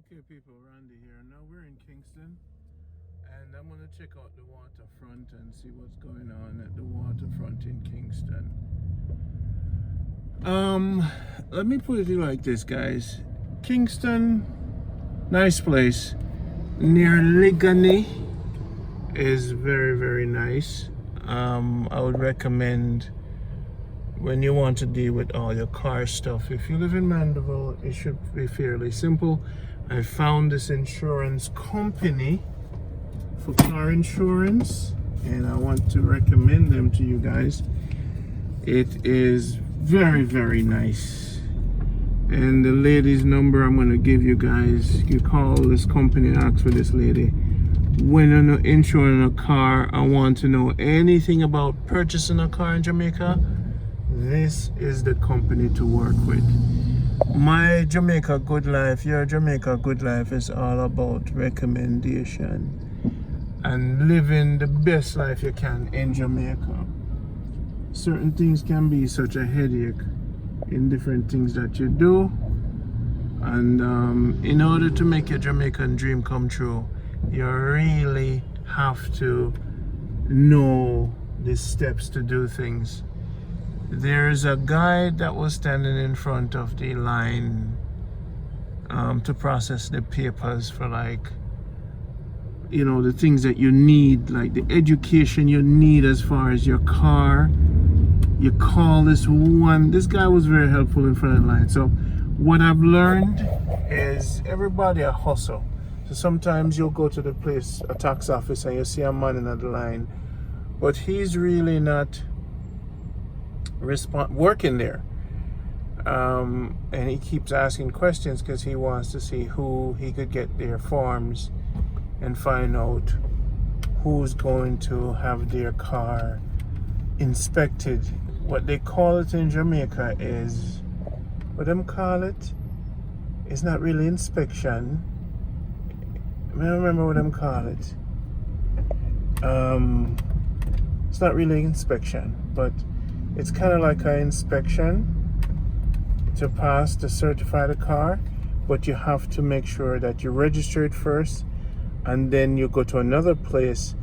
Okay, people, Randy here. Now we're in Kingston, and I'm gonna check out the waterfront and see what's going on at the waterfront in Kingston. Let me put it like this, guys. Kingston, nice place. Near Ligani is very, very nice. I would recommend when you want to deal with all your car stuff. If you live in Mandeville, it should be fairly simple. I found this insurance company for car insurance, and I want to recommend them to you guys. It is very, very nice. And the lady's number I'm going to give you guys. You call this company and ask for this lady. When I'm insuring a car, I want to know anything about purchasing a car in Jamaica. This is the company to work with. My Jamaica Good Life, your Jamaica Good Life is all about recommendation and living the best life you can in Jamaica. Certain things can be such a headache in different things that you do, and in order to make your Jamaican dream come true, you really have to know the steps to do things. There's a guy that was standing in front of the line to process the papers for, like, you know, the things that you need, like the education you need as far as your car. You call this guy was very helpful in front of the line. So what I've learned is everybody a hustle. So sometimes you'll go to the place, a tax office, and you see a man in the line, but he's really not working there, and he keeps asking questions because he wants to see who he could get their forms and find out who's going to have their car inspected. What they call it in Jamaica is, what them call it, it's not really inspection. I don't remember what them call it. It's not really inspection, but it's kind of like an inspection to pass to certify the car, but you have to make sure that you register it first, and then you go to another place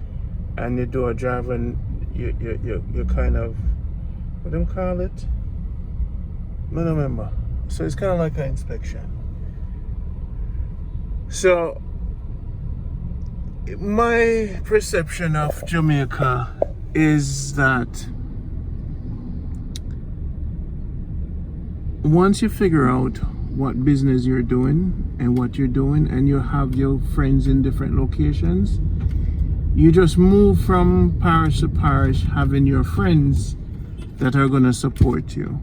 and you do a drive, and you kind of, what do you call it? I don't remember. So it's kind of like an inspection. So my perception of Jamaica is that once you figure out what business you're doing and what you're doing, and you have your friends in different locations, you just move from parish to parish, having your friends that are going to support you.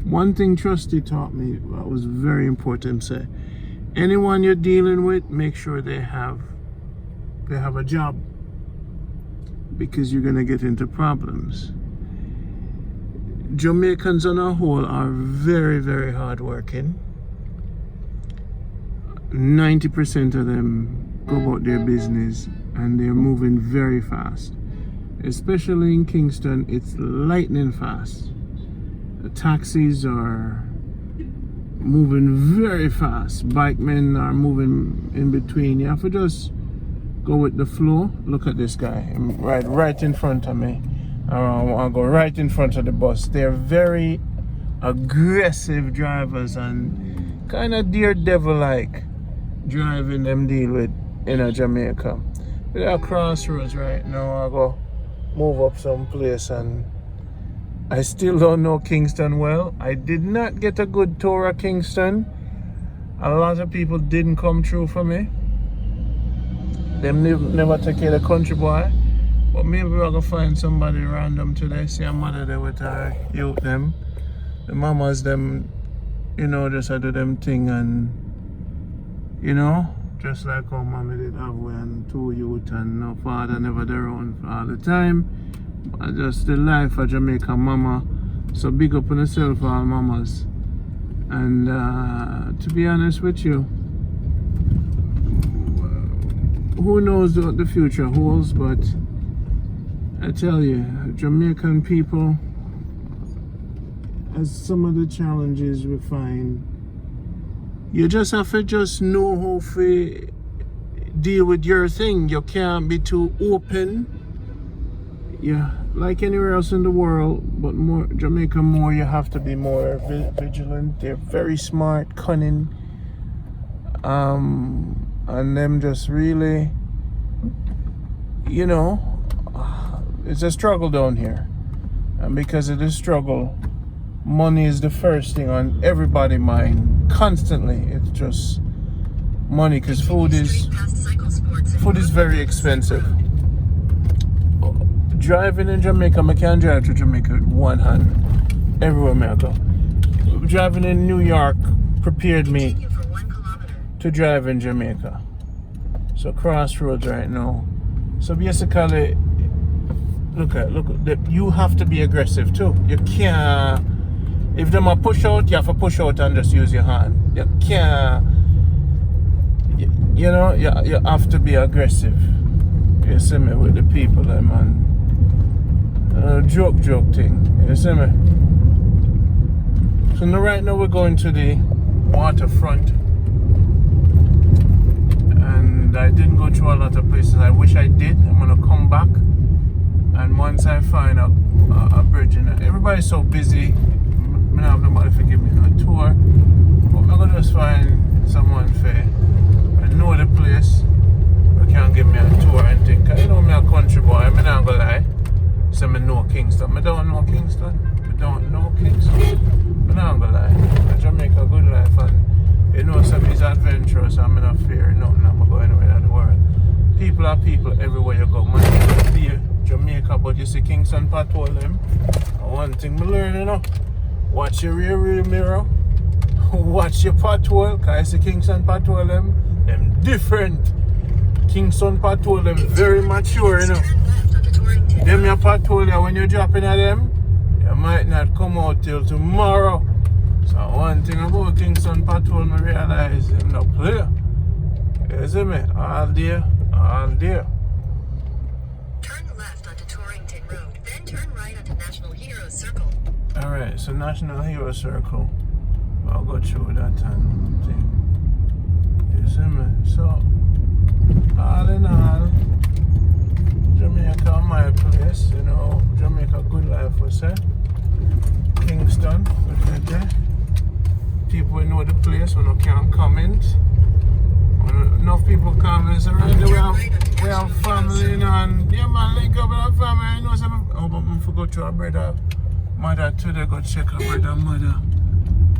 One thing Trusty taught me that was very important, say, anyone you're dealing with, make sure they have a job, because you're going to get into problems. Jamaicans on a whole are very, very hardworking. 90% of them go about their business, and they're moving very fast. Especially in Kingston, it's lightning fast. The taxis are moving very fast. Bikemen are moving in between. You have to just go with the flow. Look at this guy, right in front of me. I'll go right in front of the bus. They're very aggressive drivers and kind of daredevil-like driving them deal with in Jamaica. We're at crossroads right now. I'll go move up someplace, and I still don't know Kingston well. I did not get a good tour of Kingston. A lot of people didn't come through for me. Them never take care of the country boy. But maybe we're gonna find somebody random today. See a mother there with her youth them. The mamas them, you know, just do them thing, and you know, just like how mommy did have when two youth and no father never there around all the time. But just the life of Jamaica mama. So big up on yourself, all mamas. And to be honest with you, who knows what the future holds, but I tell you, Jamaican people, as some of the challenges we find You just have to just know how to deal with your thing. You can't be too open. Yeah, like anywhere else in the world, but more Jamaica, more you have to be more vigilant. They're very smart, cunning, and them just really, you know, it's a struggle down here, and because of the struggle, money is the first thing on everybody's mind constantly. It's just money, because food is very expensive. Driving in Jamaica, I can't drive to Jamaica with one hand everywhere I go. Driving in New York prepared me to drive in Jamaica. So crossroads right now. So basically, look at you have to be aggressive too. You can't, if them a push out, you have to push out and just use your hand. You can't, you know, you have to be aggressive. You see me with the people, man. Joke thing, you see me? So now, right now we're going to the waterfront, and I didn't go through a lot of places. I wish I did. I'm gonna come back, and once I find a bridge, and everybody's so busy, I don't have nobody to give me a tour, but I'm gonna just find someone fair I know the place who can give me a tour and think. You know me a country boy, I'm not gonna lie. So I know Kingston. I don't know Kingston. I don't know Kingston. I'm not gonna lie. Jamaica a good life, and you know some is adventurous. I'm not fear nothing. I'm gonna go anywhere in the world. People are people everywhere you go. Man, you see Jamaica, but you see Kingston patrol them. One thing I learn, you know, watch your rear mirror. Watch your patrol, cause I see Kingston patrol them different. Kingston patrol them very mature, you know. Them your patrol you when you're dropping at them, you might not come out till tomorrow. So one thing about Kingston patrol I realize them no player. You see me? All there. Turn left onto Torrington Road, then turn right onto National Hero Circle. Alright, so National Hero Circle. I'll go through that and thing. You see me? So all in all, Jamaica my place, you know. Jamaica good life we say. Kingston, people know the place, when you can't comment. When enough people comment, so right there we have family, you know, and yeah man, link up with our family, you know, so but I forgot to our brother mother today, go check our brother mother.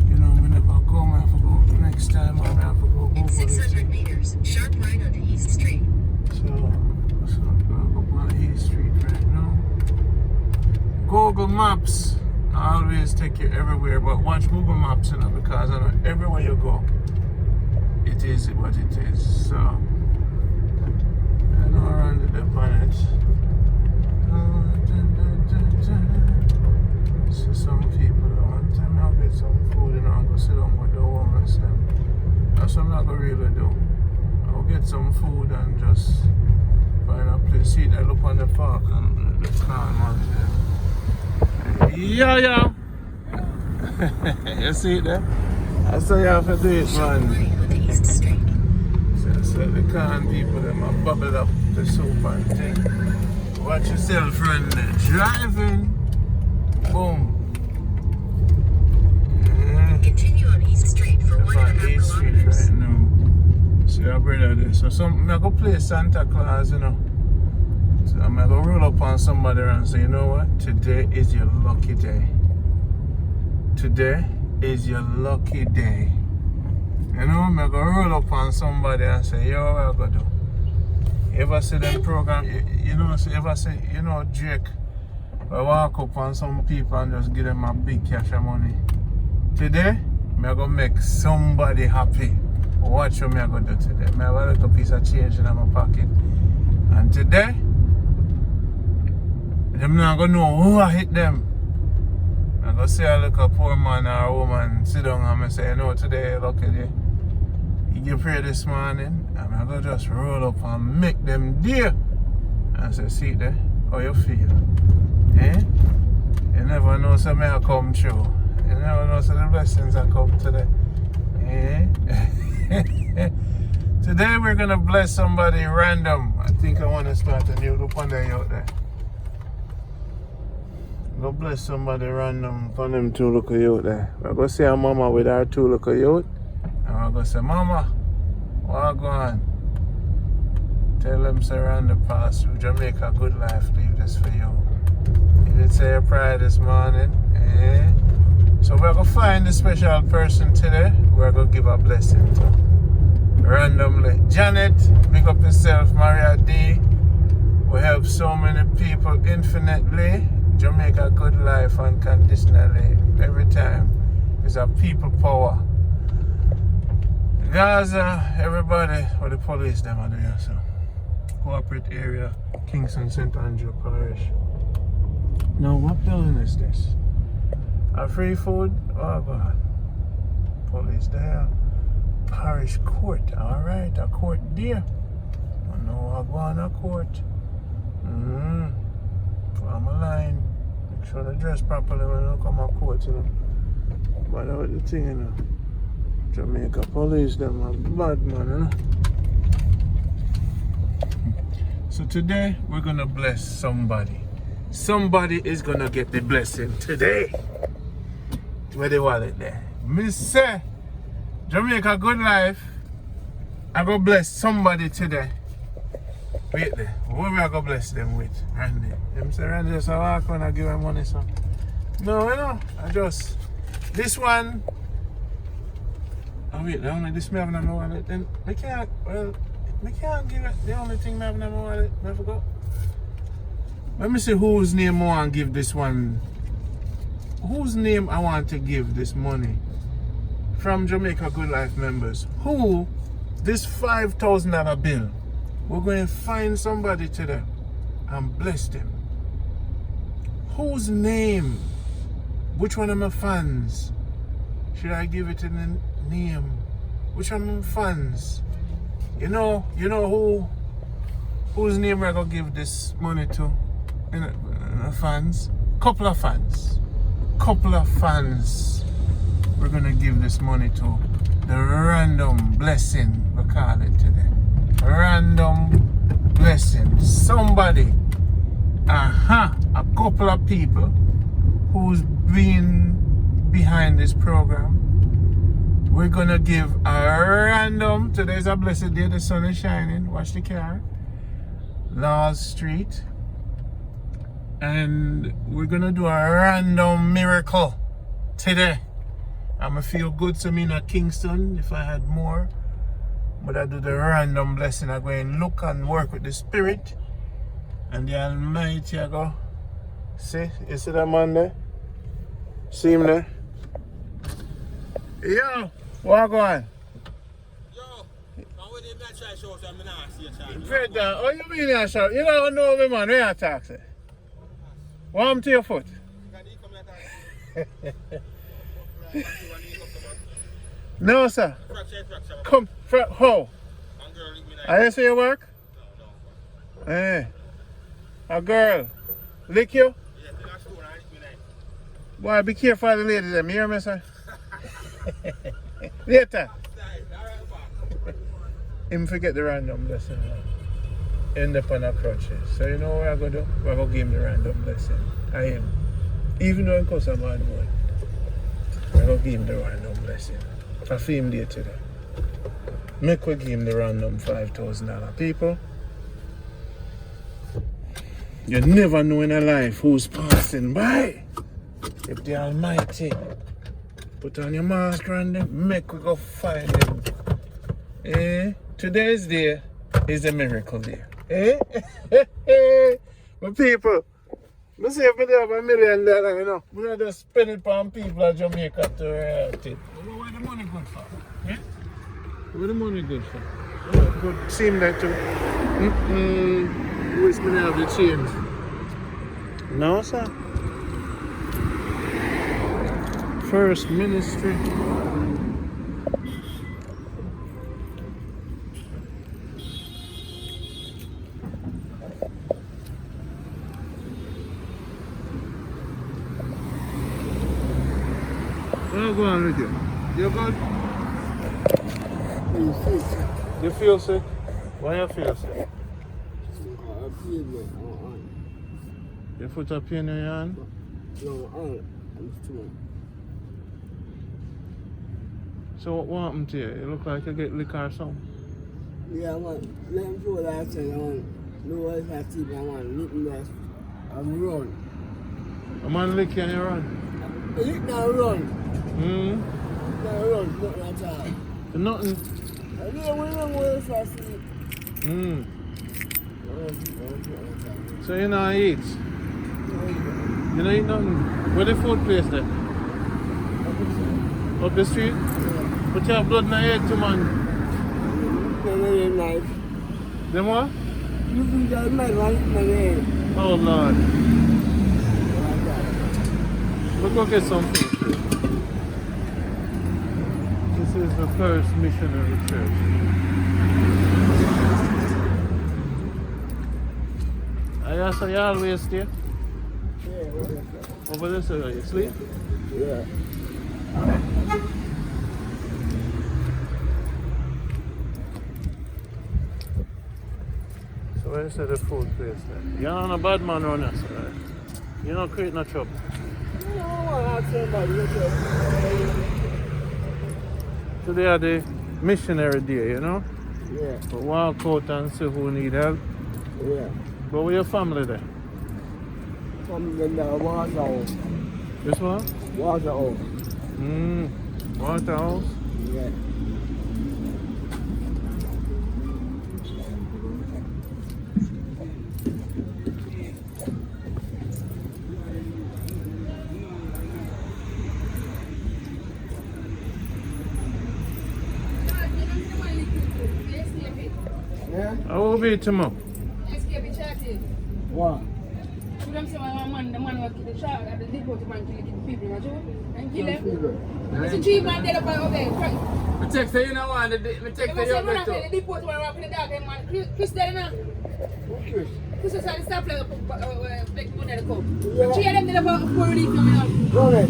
You know, we never come, I have to go next time, I have to go in 600 meters, sharp right onto East Street. So I'll go on East Street right now. Google Maps always take you everywhere, but watch Google Maps, you know, because I know everywhere you go, it is what it is. So I know around the planet. So some people, one time I'll get some food and I'll go sit down with the homeless them. That's what I'm not gonna really do. I'll get some food and just find a place, sit there, look on the park and the car mountain. Yeah. You see it there? That's how you have to do it, man. So the can people them a bubble up the soup and thing. Watch yourself, friend. Driving. Boom. Continue on East Street for 1.5 East Street kilometers. right now. See our brother there. So I'm gonna play Santa Claus, you know. So I'm gonna roll up on somebody and say, you know what? Today is your lucky day. Today is your lucky day. You know, I'm gonna roll up on somebody and say, yo, what I gotta do? You ever see that program? You know, so ever say, you know, Drake, I walk up on some people and just give them a big cash of money. Today, I'm gonna make somebody happy. Watch what I'm gonna do today. I have a little piece of change in my pocket. And today, I'm not gonna know who I hit them. I'm gonna see a little poor man or a woman sit down and say, you know, today, lucky day. You give prayer this morning, and I'm gonna just roll up and make them dear. And say, see there, how you feel? Eh? You never know something will come true. You never know so the blessings will come today. Eh? Today we're gonna bless somebody random. I think I wanna start a new look on there out there. Go bless somebody random for them two look of youth there. We're gonna see our mama with our two look of youth. And we're gonna say, Mama, what go on? Tell them surround the past through Jamaica good life, leave this for you. You did say a prayer this morning. Eh? So we're gonna find a special person today. We're gonna give a blessing to randomly. Janet, big up yourself. Maria D. We help so many people infinitely. Jamaica good life unconditionally. Every time is a people power. Gaza, everybody, what the police them are doing. So corporate area, Kingston, St. Andrew Parish. Now what building is this? A free food? Oh God. Police there. Parish court. Alright, a court there. I know I go on a court. Form a line. Make sure they dress properly when they come to court, you know. But that's the thing, you know. Jamaica police, them are bad man, you know. So today we're gonna bless somebody. Somebody is gonna get the blessing today. Where the wallet there? Me say, Jamaica good life. I go bless somebody today. Wait there. What we are gonna bless them with? Randy. Them say Randy just walk on and give him money, so. No, you know. I just this one. Oh wait, the only this me have in my wallet. Then we can't give it the only thing me have in my wallet. I forgot. Let me see whose name I want to give this one. Whose name I want to give this money from Jamaica Good Life members. Who this $5,000 bill. We're going to find somebody today and bless them. Whose name? Which one of my fans? Should I give it in the name? Which one of my fans? You know whose name we're gonna give this money to? In fans? Couple of fans. We're gonna give this money to. The random blessing we call it today. Random blessing. Somebody, a couple of people who's been behind this program. We're gonna give a random, today's a blessed day, the sun is shining, watch the car, Laws Street, and we're gonna do a random miracle today. I'ma feel good to me in Kingston if I had more. But I do the random blessing. I go and look and work with the Spirit. And the Almighty, I go. See? You see that man there? See him there? Yo! What going? Yo! I'm with him that try show so I'm not see a child. Brother, oh you mean that shout? You don't know me man, where you talk say? What happened to your foot? No sir. Fracture. Come, how? Are you say you work? No. Eh. A girl lick you? Yeah, the last one I lick me knife. Boy, be careful of the ladies them, you hear me sir? Later. Him forget the random blessing. End up on a crutches. So you know what we're gonna do? We're gonna give him the random blessing. I am. Even though it costs a bad boy. We're gonna give him the random blessing. I feel him there today. Make we give him the random $5,000. People, you never know in a life who's passing by. If the Almighty put on your mask random, make we go find him. Eh? Today's day is a miracle day. Eh? My people, I say if I have $1 million, you know, we don't just spend it on people of Jamaica to reality. Where the money good for? Eh? Where the money good for? Good seem like to. Wish me to have the change. No, sir. First ministry. What's going on with you? You good? You feel sick? Why you feel sick? Your foot up in your hand? No, I'm still. So what happened to you? You look like you get liquor or something. Yeah, man. Let me go last time. I want no one has to I want lick me last. I'm run. A man lick you and you run? Lick now run. Now run, not at all. For nothing? I didn't want to go fast. So you not eat? You don't eat nothing? Where the food place there? Up the street? But you have blood in your head too, man. Them what? You can get my life in my head. Oh Lord. We'll go get some food. This is the first missionary church. I saw you always stay? Yeah, Over this area, you sleep? yeah. So where's the food place there? You're not a bad man runner, so right? You don't create no trouble. No, I'm somebody. Today are the missionary day, you know? Yeah, So walk out and see who need help. yeah. But where your family there? Come in the water house. This one? Water house. Water house? Yeah. Yeah? I will be tomorrow. What? The man was the child at the depot to man kill the people, and kill them. Figure. It's a cheap man dead up over there. I text you know what? I text They you must say, man, better. the depot to walk in the dog, man. Chris dead now. Chris. Chris is at the stop like black people that come. Three of them dead about poor relief coming up. Run it.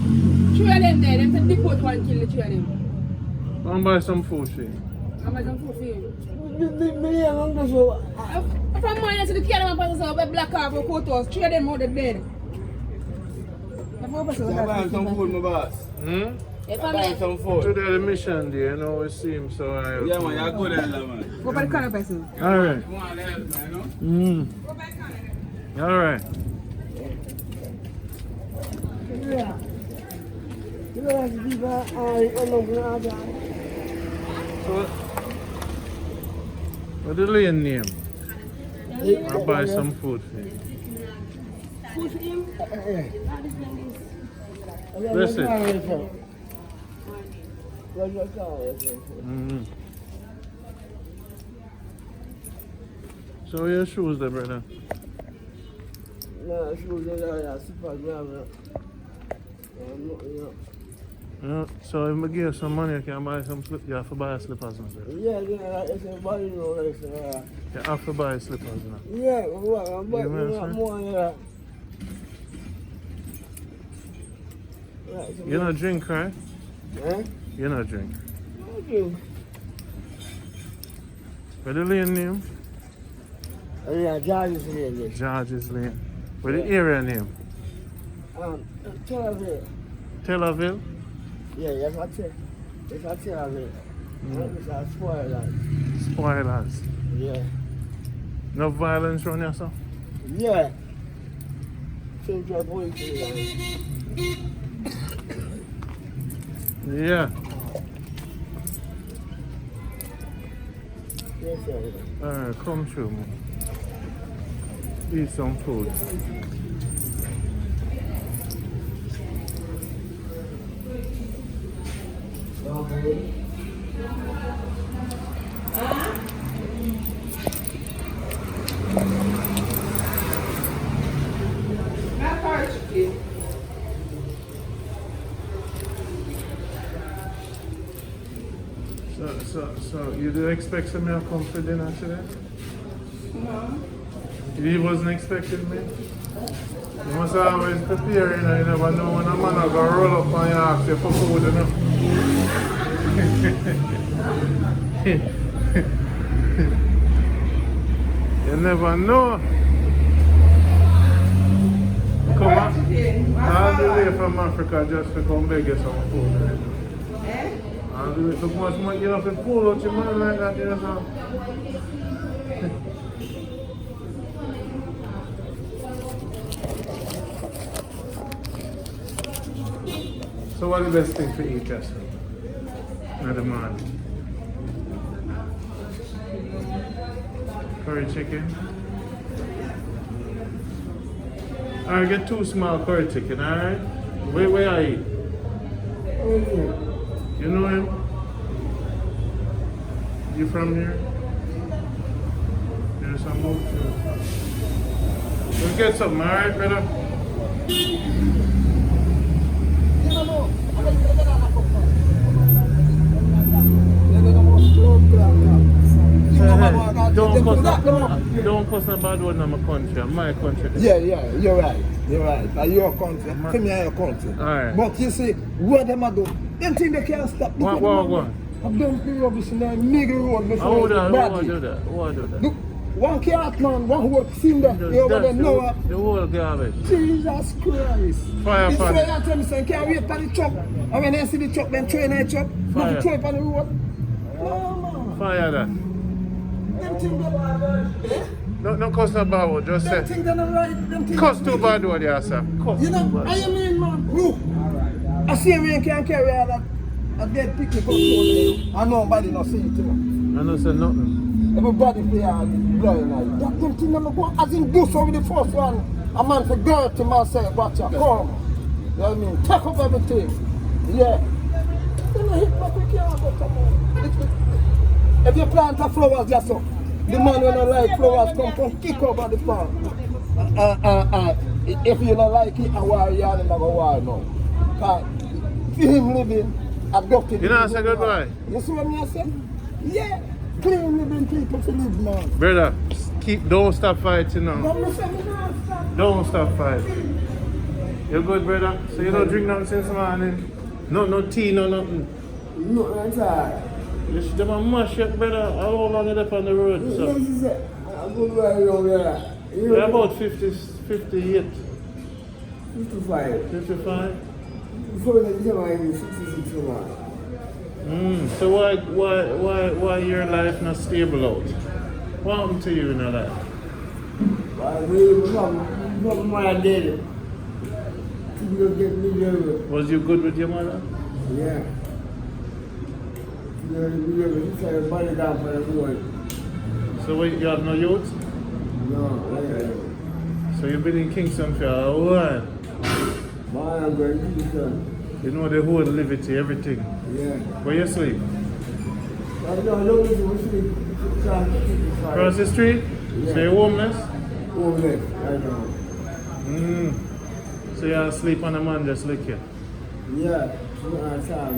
Three of them dead. Them said depot to one kill the three of them. Go and buy some food for you. I'm like, I'm full for you. If I'm mine, I see the kid of my person with black car for photos. Three of them out the bed. I'm buying some food, my boss. If I'm I'm buying some food. Today the mission day, you know, it seems so I Yeah, man, you're good at that, man. go by the car person. Alright. You want to help, man, you know? Go by the car. Alright. Yeah. You know what to do, So, what the lane name? I'll buy some food for you. Food for him? Listen. So your shoes there, brother? No, she was there, super grab. Yeah, so if I give you some money, you can buy some slippers. You have to buy slippers now. Yeah, it's a body roll. You have to buy slippers now. Yeah, I'm buying more than that. You not drink, right? Huh? You not drink. Okay. Where the lane name? Yeah, George's Lane. George's Lane. Where the area name? Tel Aviv. Tel Aviv? Yeah, if I tell Aviv. It's a spoiler. Spoilers. Yeah. No violence around here, sir? Yeah. Central Police. Yeah. Yes, sir. Alright, come through, man. Eat some food. So you do expect some to come for dinner today? No. You wasn't expecting me? You must always prepare, you know, you never know when a man going to roll up and you ask you for food, you know. You never know. Come on. All the way from Africa just to come beg you some food. Right? All the way so much money, you have to pull out your money like that, you know. So what's the best thing to eat, Justin? Another man. Curry chicken. Alright, get 2 small curry chicken, alright? Where are you? You know him? You from here? There's some more too. Let's get something, alright, brother? Don't cause a bad word in my country, my country. Yeah, you're right. You're right. Your country. Come here, your country. Alright. But you see, what them a do? Them think they can't stop. What? I've done the rubbish in the middle road before. Who do that? Look, one cat man, one who seen that. You over there know. The whole garbage. Jesus Christ. Fire This upon way it. I tell me, say, can't wait for the truck. And when they see the truck, then train the truck. Fire. Not throw it on the road. No, man. Fire that. Them think they No cause a bad word, just them say. think they're not right. Them think Cuss they're too bad word, yeah, sir. Cuss You too know, bad. I mean, man, look, I see a man can carry all that a dead picnic up and nobody not see it, you know. I don't say nothing. Everybody feel blind eye. That them thing them go as in do so with the first one. A man for girl to man say, watch out, come. You know what I mean? Take up everything. Yeah. You know, hit back with your come on. If you plant a flowers just so, the man who don't like flowers come kick over the farm. If you don't like it, I war you and I go war now. Cause him living, adopted. You know I say goodbye? You see what I say? Yeah. Clean living people to live, man. Brother, don't stop fighting now. Don't stop fighting. You good, brother? So you don't drink nothing since morning? No tea, no nothing. No, that's all. You should have a mash up, brother. How long are you up on the road? So? I'm going right over there. You're about 58. 55. 55? Before the time 66 man. So why your life not stable out? What happened to you in your life? From my daddy. People get me there. Was you good with your mother? Yeah. He said body down for the road. So wait, you have no youth? No, yeah. So you've been in Kingston for a while. Man, I'm going to Kingston. You know the whole liberty, everything. Yeah. Where you sleep? I don't sleep. Across the street? Yeah. So you're homeless? Homeless, right now. So you sleep on a man just like you? Yeah.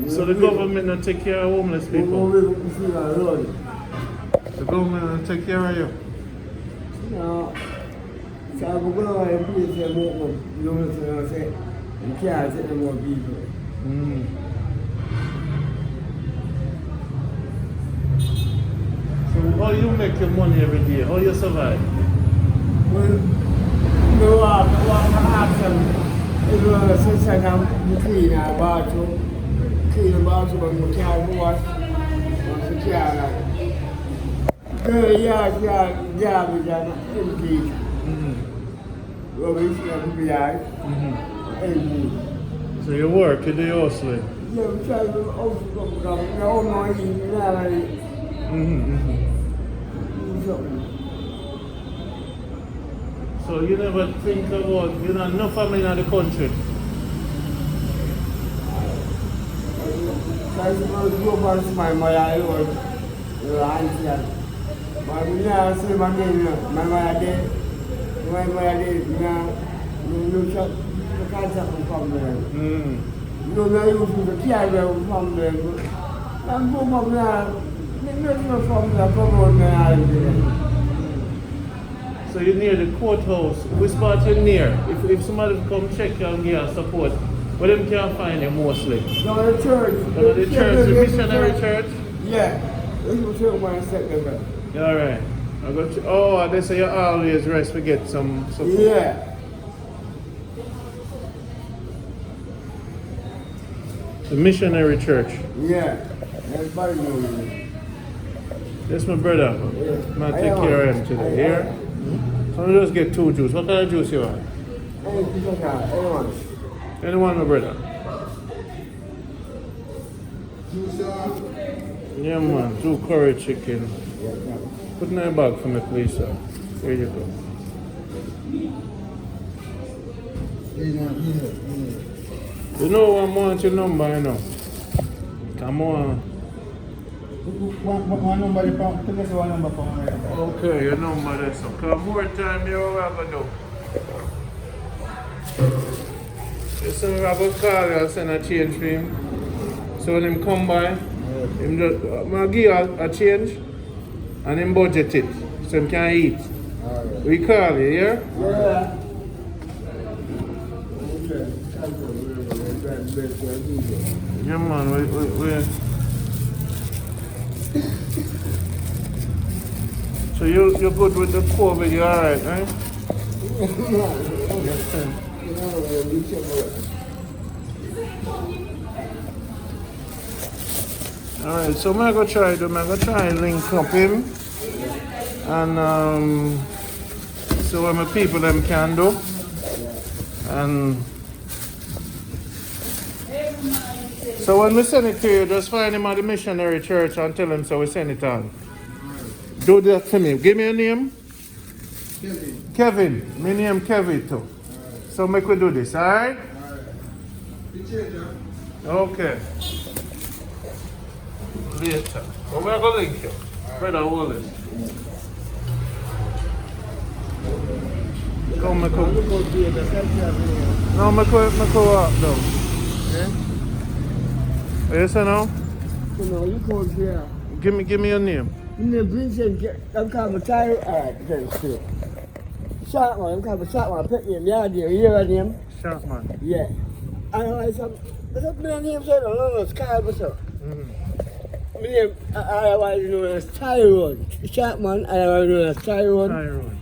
So the government don't take care of homeless people? The government don't take care of you? No. So I'm going to place and make them, you know what I'm saying? You can't take them more people. So how you make your money every day? How you survive? Well, no, I have some, since I can clean our bathroom, and I can't wash, once I can't. Garbage and empty. Rubbish and yard. Empty. So you work, you do your hustling? Yeah, we try to come, no money, So you never think about, you know, no family in the country? I suppose go back to my mother, auntie. But we now see my name, my mother dead, no contact from there. No, I used to carry from there. I'm going from there, from there. So you're near the courthouse. Which part you're near? If somebody come check you and give you support, where them can find you mostly? No, the church. The church, the missionary church? Yeah. This was here when I said that. Alright. I got you. Oh, they say you always rest to get some food. Yeah. The missionary church. Yeah. Everybody knows it. This my brother. I'm gonna take care of him today. Here. So I just get 2 juice. What kind of juice you want? Anyone. Anyone, my brother? Yeah, man. 2 curry chicken. Put in a bag for me, please, sir. Here you go. You know I want your number, you know. Come on. One number, one number for me. Okay, your number there, so come more time you are going to do. You say I'm going to call you and send a change for him. So when him come by, him just, I'll give you a change and him budget it so he can eat. Alright. We call you, yeah? Yeah. Yeah, man, we. So you're good with the COVID, you're alright, right? Alright, so I'm going to try and link up him and so what my people them can do. And so when we send it to you, just find him at the missionary church and tell him so we send it on. Do that for me. Give me a name. Kevin. My name Kevin too. So make we do this, alright? Okay. Later. But we're going to link you. Brother Wallace. Come, me come. No, me go up now. Yeah? Yes or no? No, you can't hear. Give me your name. You Vincent, I'm kind of tired. Alright, thanks too. Shot one, I'm kind of shot one. I picked him. Yeah, you hear him? Sharp man. Yeah. I know I said, what's up, man? Him said, no, it's Kyle, what's up? My name, I was known as Tyrone. Chapman, I was known as Tyrone. Tyrone.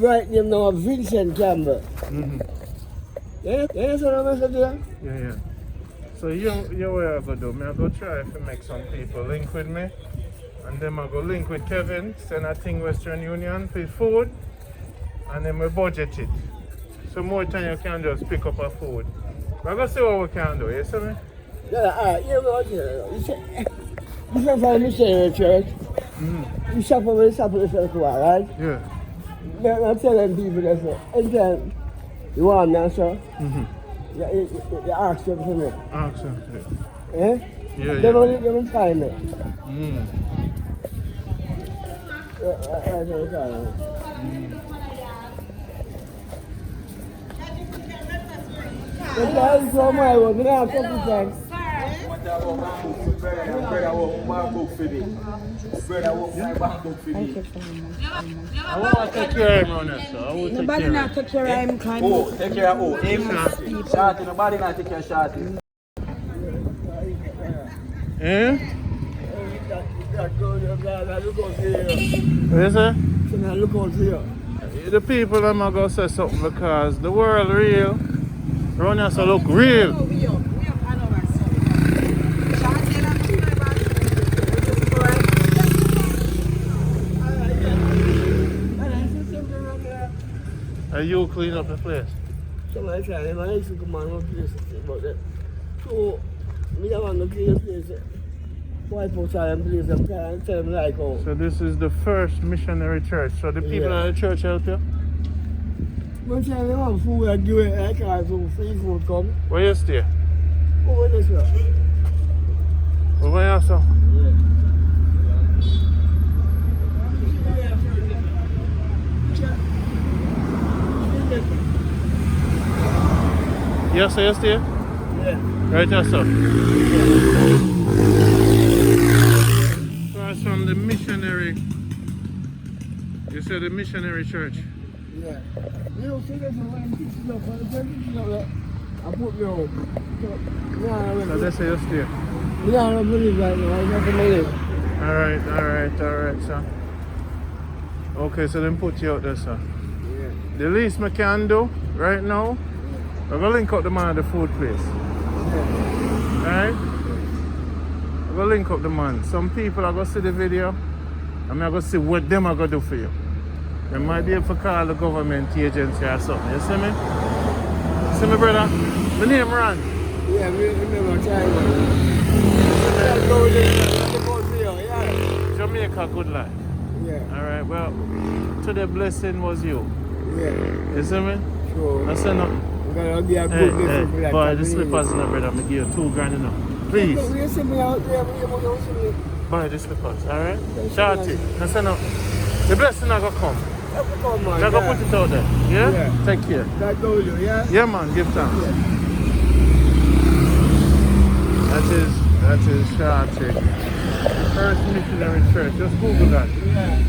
Right name now Vincent Campbell. Yeah, that's what I'm saying there? Yeah. So you what I go do? Me I go try to make some people link with me. And then I go link with Kevin, send a thing Western Union for food. And then we budget it. So more time you can just pick up a food. We're going to see what we can do, you see me? Yeah, alright, you know what you come from the missionary church. You shop over the shop of the circle, right? Yeah. I'm telling people that anytime you want me, sir, you ask them for me. Ask them. Eh? Yeah. They don't find me. That's what I'm saying. That's from my work. We have a couple times. I want to take care of him on that, so Nobody not take care of him, kind Oh, take care of who? Him. Shorty, nobody not take care of Shorty. Eh? Look out for you. What is it? Look out for you. The people I'm going to say something because the world real. Run us to look real. Are you clean up the place? Somebody trying to manage to come on place about that. So, we don't want to clean the place. Wipe out all them place and tell them like how. So this is the first missionary church. So the people at the church help you? One time we have food and give it like so free food come. Where you stay? Over this way. Where you stay? Yes, you stay? Yeah. Right there, sir. Across from the missionary. You said the missionary church. Yeah. You don't see that when I'm fixing up, I put me home. So that's where you stay. Me don't believe right now. I don't believe. Alright, sir. Okay, so then put you out there, sir. Yeah. The least I can do right now, I'm gonna link up the man at the food place. Alright? I'm gonna link up the man. Some people are gonna see the video, and I'm gonna see what them are gonna do for you. They might be able to call the government agency or something. You see me? See me, brother? My name Ron. Yeah, we remember trying. Yeah, go there. Yeah. Jamaica, good life. Yeah. Alright, well, today blessing was you. Yeah. You see me? Sure. I said no. I'm gonna be a Hey, good blessing for that. boy, the slippers in the brother, I'm gonna give you $2,000 enough. Please. You see me out there, you see me. Buy the slippers, alright? Shorty, I said no. The blessing not gonna come. Come on, Now go put it out there. Yeah? Yeah. Take care. That goes you, yeah? Yeah, man, give thanks. That is Shorty. First Missionary Church. Just Google that. Yeah.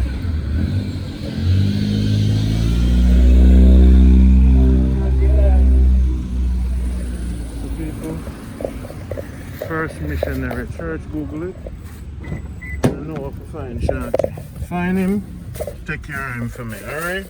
People. First Missionary Church, Google it. I know what to find Shorty. Find him, take care of him for me, alright?